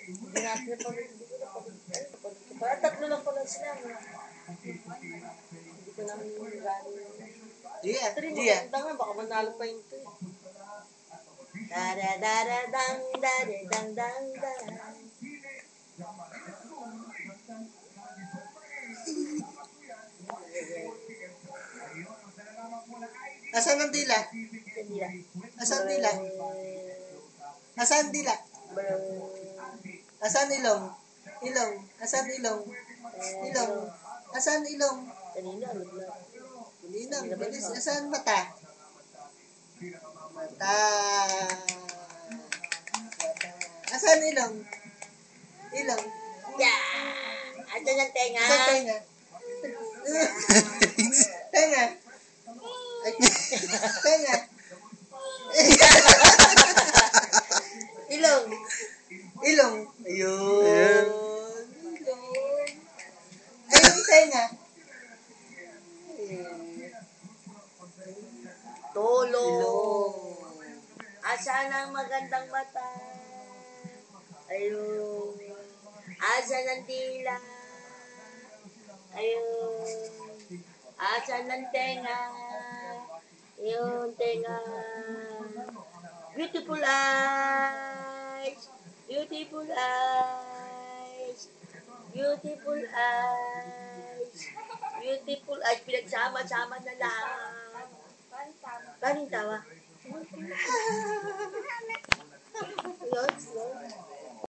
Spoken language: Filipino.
Hindi natin na pag parang tatlo lang pala sila. Hindi ko namin Gia. maganda nga, baka manalo pa yun ito eh. Da-da-da-da-dang, da-da-dang-dang-dang. Asan ang dila? Asan dila? Asan dila? Asan ilong? Ilong. Asan ilong? Ilong. Asan ilong? Kanina, ano ba? Kanina, bilis. Asan mata? Mata. Asan ilong? Ilong. Yeah! Ito ng tenga. Asan tenga? Tenga. Ay, tenga. Ilong. Ilong. Ayun. Ilong. Ayun, tenga. Tolo. Ilong. Asan ang magandang mata? Ayun. Asan ang dila? Ayun. Asan ang tenga? Ayun, tenga. Beautiful eyes. Beautiful eyes. Beautiful eyes. Beautiful eyes. Pinagsama-sama na lang. Paano yung tawa? Yun, yun.